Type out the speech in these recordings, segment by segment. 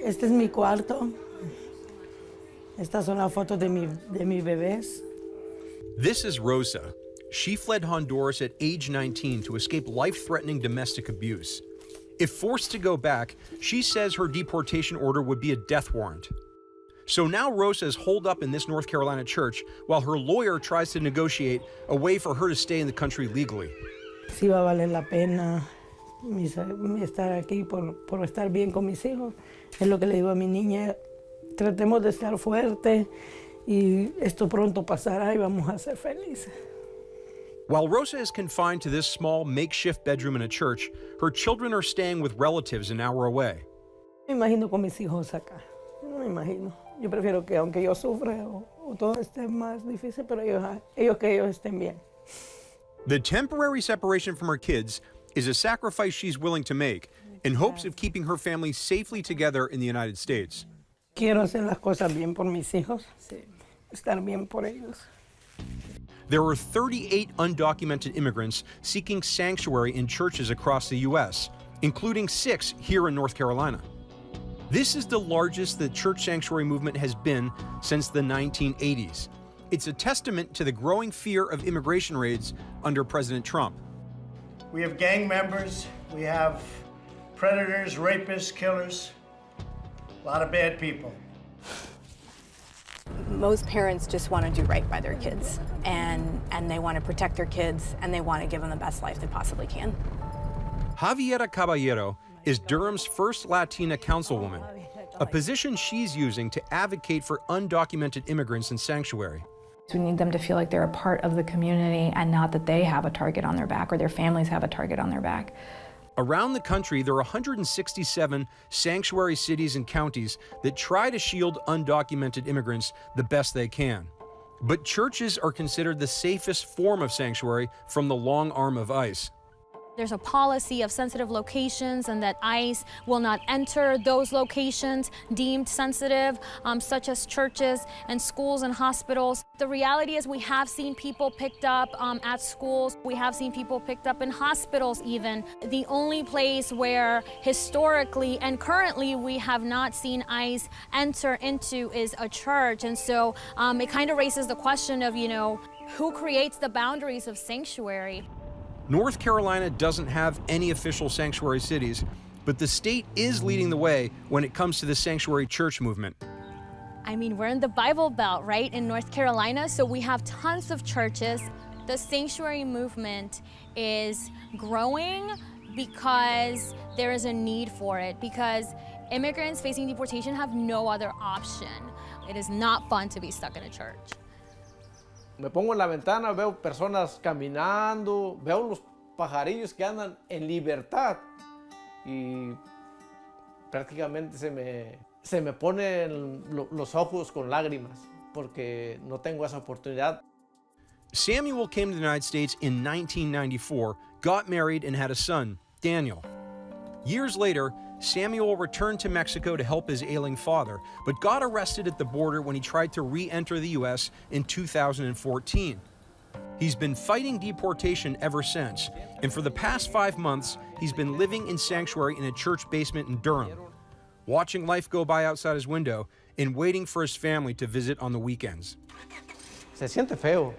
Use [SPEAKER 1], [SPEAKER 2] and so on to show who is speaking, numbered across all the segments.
[SPEAKER 1] Este es mi cuarto. Estas son las fotos de mis bebés.
[SPEAKER 2] This is Rosa. She fled Honduras at age 19 to escape life-threatening domestic abuse. If forced to go back, she says her deportation order would be a death warrant. So now Rosa is holed up in this North Carolina church while her lawyer tries to negotiate a way for her to stay in the country legally.
[SPEAKER 1] Sí va a valer la pena estar aquí por estar bien con mis hijos. Es lo que le digo a mi niña. Tratemos de estar fuertes y esto pronto pasará y vamos a ser felices.
[SPEAKER 2] While Rosa is confined to this small makeshift bedroom in a church, her children are staying with relatives an hour away.
[SPEAKER 1] Me imagino con mis hijos acá. No me imagino. Yo prefiero que aunque yo sufra o todo esté más difícil, pero ellos estén bien.
[SPEAKER 2] The temporary separation from her kids is a sacrifice she's willing to make in hopes of keeping her family safely together in the United States.
[SPEAKER 1] Quiero hacer las cosas bien por mis hijos, estar bien por ellos.
[SPEAKER 2] There are 38 undocumented immigrants seeking sanctuary in churches across the U.S., including 6 here in North Carolina. This is the largest the church sanctuary movement has been since the 1980s. It's a testament to the growing fear of immigration raids under President Trump.
[SPEAKER 3] We have gang members, we have predators, rapists, killers, a lot of bad people.
[SPEAKER 4] Most parents just want to do right by their kids, and they want to protect their kids, and they want to give them the best life they possibly can.
[SPEAKER 2] Javiera Caballero is Durham's first Latina councilwoman, a position she's using to advocate for undocumented immigrants in sanctuary.
[SPEAKER 5] We need them to feel like they're a part of the community and not that they have a target on their back or their families have a target on their back.
[SPEAKER 2] Around the country, there are 167 sanctuary cities and counties that try to shield undocumented immigrants the best they can. But churches are considered the safest form of sanctuary from the long arm of ICE.
[SPEAKER 6] There's a policy of sensitive locations and that ICE will not enter those locations deemed sensitive, such as churches and schools and hospitals. The reality is we have seen people picked up at schools. We have seen people picked up in hospitals even. The only place where historically and currently we have not seen ICE enter into is a church. And so it kind of raises the question of, who creates the boundaries of sanctuary?
[SPEAKER 2] North Carolina doesn't have any official sanctuary cities, but the state is leading the way when it comes to the sanctuary church movement.
[SPEAKER 6] I mean, we're in the Bible Belt, right, in North Carolina, so we have tons of churches. The sanctuary movement is growing because there is a need for it, because immigrants facing deportation have no other option. It is not fun to be stuck in a church.
[SPEAKER 7] Me pongo en la ventana, veo personas caminando, veo los pajarillos que andan en libertad y prácticamente se me ponen los ojos con lágrimas porque no tengo esa oportunidad.
[SPEAKER 2] Samuel came to the United States in 1994, got married, and had a son, Daniel. Years later, Samuel returned to Mexico to help his ailing father, but got arrested at the border when he tried to re-enter the U.S. in 2014. He's been fighting deportation ever since, and for the past 5 months, he's been living in sanctuary in a church basement in Durham, watching life go by outside his window and waiting for his family to visit on the weekends.
[SPEAKER 7] Se siente feo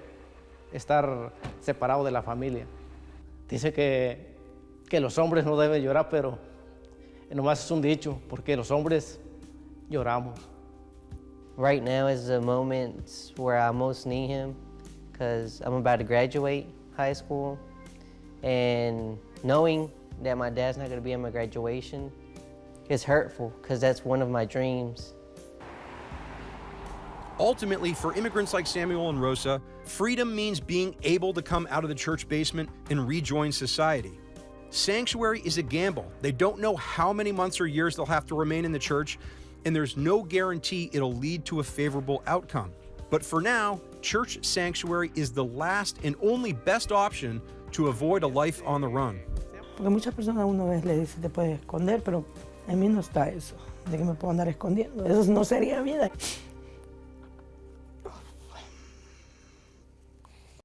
[SPEAKER 7] estar separado de la familia. Dice que los hombres no deben llorar, pero nomás es un dicho, porque los hombres lloramos.
[SPEAKER 8] Right now is the moment where I most need him, because I'm about to graduate high school, and knowing that my dad's not going to be at my graduation is hurtful, because that's one of my dreams.
[SPEAKER 2] Ultimately, for immigrants like Samuel and Rosa, freedom means being able to come out of the church basement and rejoin society. Sanctuary is a gamble. They don't know how many months or years they'll have to remain in the church, and there's no guarantee it'll lead to a favorable outcome. But for now, church sanctuary is the last and only best option to avoid a life on the run.
[SPEAKER 1] Porque muchas personas una vez le dice te puedes esconder, pero en mí no está eso, de que me puedo andar escondiendo. Eso no sería vida.